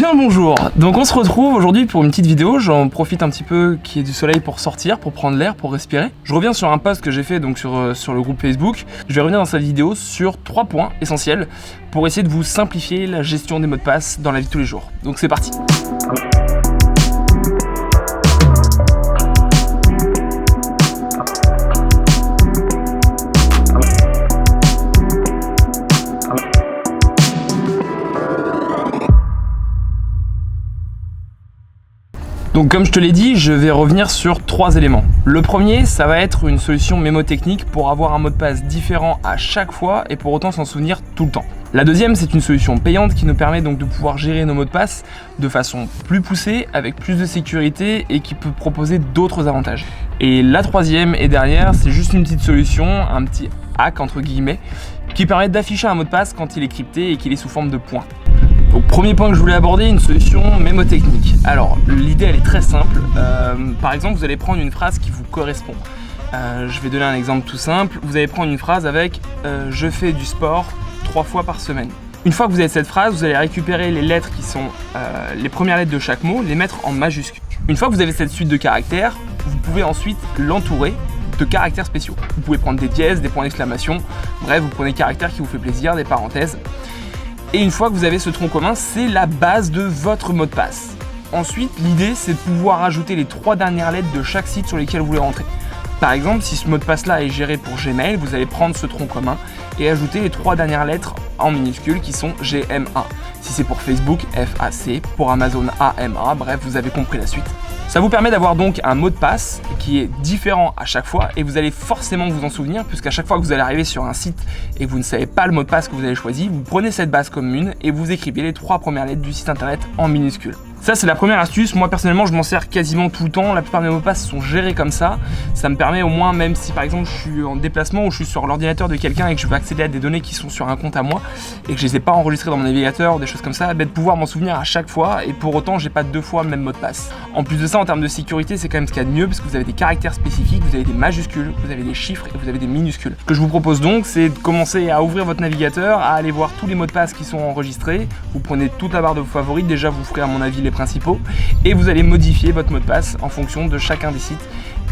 Eh bien bonjour, donc on se retrouve aujourd'hui pour une petite vidéo, j'en profite un petit peu qu'il y ait du soleil pour sortir, pour prendre l'air, pour respirer. Je reviens sur un post que j'ai fait donc sur le groupe Facebook. Je vais revenir dans cette vidéo sur 3 points essentiels pour essayer de vous simplifier la gestion des mots de passe dans la vie de tous les jours. Donc c'est parti. Donc comme je te l'ai dit, je vais revenir sur 3 éléments. Le premier, ça va être une solution mémotechnique pour avoir un mot de passe différent à chaque fois et pour autant s'en souvenir tout le temps. La deuxième, c'est une solution payante qui nous permet donc de pouvoir gérer nos mots de passe de façon plus poussée, avec plus de sécurité et qui peut proposer d'autres avantages. Et la troisième et dernière, c'est juste une petite solution, un petit hack entre guillemets, qui permet d'afficher un mot de passe quand il est crypté et qu'il est sous forme de points. Donc premier point que je voulais aborder, une solution mémotechnique. Alors l'idée elle est très simple, par exemple vous allez prendre une phrase qui vous correspond. Je vais donner un exemple tout simple, vous allez prendre une phrase avec je fais du sport 3 fois par semaine. Une fois que vous avez cette phrase, vous allez récupérer les lettres qui sont les premières lettres de chaque mot, les mettre en majuscules. Une fois que vous avez cette suite de caractères, vous pouvez ensuite l'entourer de caractères spéciaux. Vous pouvez prendre des dièses, des points d'exclamation, bref vous prenez des caractères qui vous fait plaisir, des parenthèses. Et une fois que vous avez ce tronc commun, c'est la base de votre mot de passe. Ensuite, l'idée, c'est de pouvoir ajouter les 3 dernières lettres de chaque site sur lesquels vous voulez rentrer. Par exemple, si ce mot de passe-là est géré pour Gmail, vous allez prendre ce tronc commun et ajouter les 3 dernières lettres en minuscules qui sont GMA. Si c'est pour Facebook, FAC, pour Amazon, AMA, bref, vous avez compris la suite. Ça vous permet d'avoir donc un mot de passe qui est différent à chaque fois et vous allez forcément vous en souvenir puisqu'à chaque fois que vous allez arriver sur un site et que vous ne savez pas le mot de passe que vous avez choisi, vous prenez cette base commune et vous écrivez les 3 premières lettres du site internet en minuscules. Ça c'est la première astuce, moi personnellement je m'en sers quasiment tout le temps, la plupart de mes mots de passe sont gérés comme ça me permet au moins, même si par exemple je suis en déplacement ou je suis sur l'ordinateur de quelqu'un et que je veux accéder à des données qui sont sur un compte à moi et que je les ai pas enregistrées dans mon navigateur ou des choses comme ça, de pouvoir m'en souvenir à chaque fois et pour autant j'ai pas 2 fois le même mot de passe. En plus de ça, en termes de sécurité, c'est quand même ce qu'il y a de mieux parce que vous avez des caractères spécifiques, vous avez des majuscules, vous avez des chiffres et vous avez des minuscules. Ce que je vous propose donc, c'est de commencer à ouvrir votre navigateur, à aller voir tous les mots de passe qui sont enregistrés, vous prenez toute la barre de vos favoris, déjà vous ferez à mon avis les principaux, et vous allez modifier votre mot de passe en fonction de chacun des sites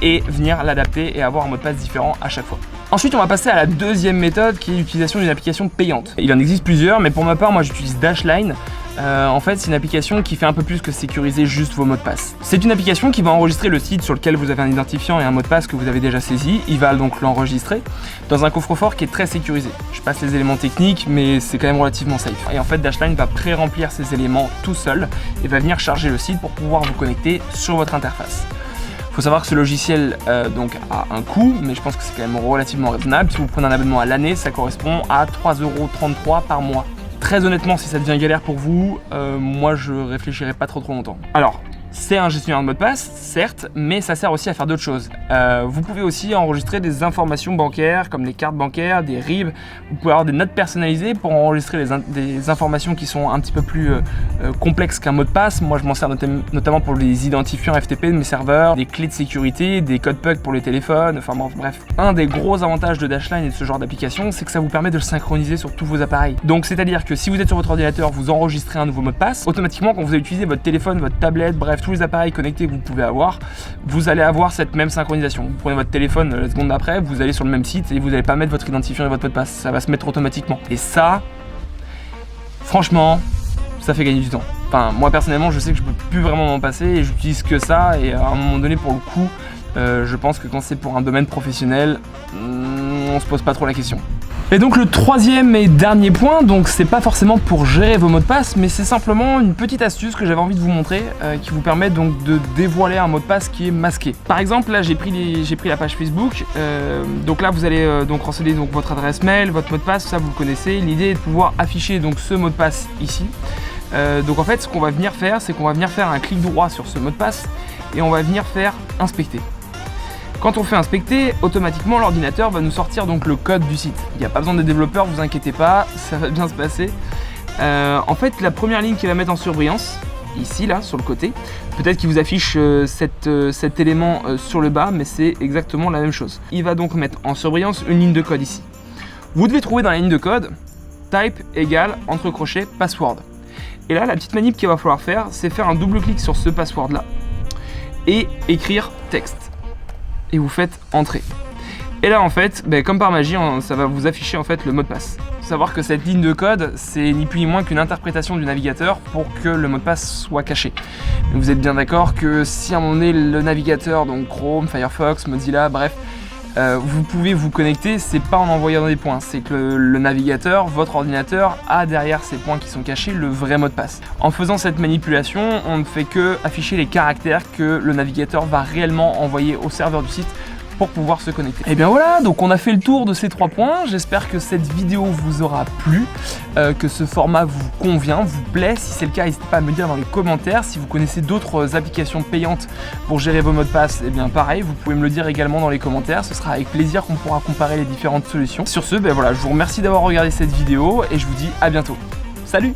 et venir l'adapter et avoir un mot de passe différent à chaque fois. Ensuite, on va passer à la deuxième méthode qui est l'utilisation d'une application payante. Il en existe plusieurs, mais pour ma part, moi j'utilise Dashlane. En fait, c'est une application qui fait un peu plus que sécuriser juste vos mots de passe. C'est une application qui va enregistrer le site sur lequel vous avez un identifiant et un mot de passe que vous avez déjà saisi. Il va donc l'enregistrer dans un coffre-fort qui est très sécurisé. Je passe les éléments techniques, mais c'est quand même relativement safe. Et en fait, Dashlane va pré-remplir ces éléments tout seul et va venir charger le site pour pouvoir vous connecter sur votre interface. Il faut savoir que ce logiciel donc a un coût, mais je pense que c'est quand même relativement raisonnable. Si vous prenez un abonnement à l'année, ça correspond à 3,33 € par mois. Très honnêtement, si ça devient galère pour vous, moi je réfléchirai pas trop longtemps. Alors, c'est un gestionnaire de mot de passe, certes, mais ça sert aussi à faire d'autres choses. Vous pouvez aussi enregistrer des informations bancaires, comme les cartes bancaires, des RIB. Vous pouvez avoir des notes personnalisées pour enregistrer des informations qui sont un petit peu plus complexes qu'un mot de passe. Moi, je m'en sers notamment pour les identifiants FTP de mes serveurs, des clés de sécurité, des codes PUC pour les téléphones, enfin bon, bref. Un des gros avantages de Dashlane et de ce genre d'application, c'est que ça vous permet de le synchroniser sur tous vos appareils. Donc, c'est-à-dire que si vous êtes sur votre ordinateur, vous enregistrez un nouveau mot de passe, automatiquement, quand vous allez utiliser votre téléphone, votre tablette, bref, tous les appareils connectés que vous pouvez avoir, vous allez avoir cette même synchronisation. Vous prenez votre téléphone la seconde d'après, vous allez sur le même site et vous n'allez pas mettre votre identifiant et votre mot de passe, ça va se mettre automatiquement. Et ça, franchement, ça fait gagner du temps. Enfin, moi personnellement, je sais que je peux plus vraiment m'en passer et j'utilise que ça et à un moment donné, pour le coup, je pense que quand c'est pour un domaine professionnel, on se pose pas trop la question. Et donc le troisième et dernier point, donc c'est pas forcément pour gérer vos mots de passe, mais c'est simplement une petite astuce que j'avais envie de vous montrer qui vous permet donc de dévoiler un mot de passe qui est masqué. Par exemple, là j'ai pris la page Facebook, donc là vous allez donc renseigner donc votre adresse mail, votre mot de passe, ça vous le connaissez. L'idée est de pouvoir afficher donc ce mot de passe ici. Donc en fait, ce qu'on va venir faire, c'est qu'on va venir faire un clic droit sur ce mot de passe et on va venir faire inspecter. Quand on fait inspecter, automatiquement l'ordinateur va nous sortir donc le code du site. Il n'y a pas besoin de développeurs, vous inquiétez pas, ça va bien se passer. En fait, la première ligne qu'il va mettre en surbrillance, ici là sur le côté, peut-être qu'il vous affiche cet élément sur le bas, mais c'est exactement la même chose. Il va donc mettre en surbrillance une ligne de code ici. Vous devez trouver dans la ligne de code type égale entre crochets password. Et là, la petite manip qu'il va falloir faire, c'est faire un double clic sur ce password là et écrire texte. Et vous faites entrer. Et là en fait, comme par magie, ça va vous afficher en fait le mot de passe. Faut savoir que cette ligne de code, c'est ni plus ni moins qu'une interprétation du navigateur pour que le mot de passe soit caché. Mais vous êtes bien d'accord que si à un moment donné le navigateur, donc Chrome, Firefox, Mozilla, bref, vous pouvez vous connecter, c'est pas en envoyant des points, c'est que le navigateur, votre ordinateur, a derrière ces points qui sont cachés le vrai mot de passe. En faisant cette manipulation, on ne fait que afficher les caractères que le navigateur va réellement envoyer au serveur du site pour pouvoir se connecter. Et bien voilà, donc on a fait le tour de ces 3 points. J'espère que cette vidéo vous aura plu, que ce format vous convient, vous plaît. Si c'est le cas, n'hésitez pas à me dire dans les commentaires. Si vous connaissez d'autres applications payantes pour gérer vos mots de passe, et bien pareil, vous pouvez me le dire également dans les commentaires. Ce sera avec plaisir qu'on pourra comparer les différentes solutions. Sur ce, voilà, je vous remercie d'avoir regardé cette vidéo et je vous dis à bientôt. Salut!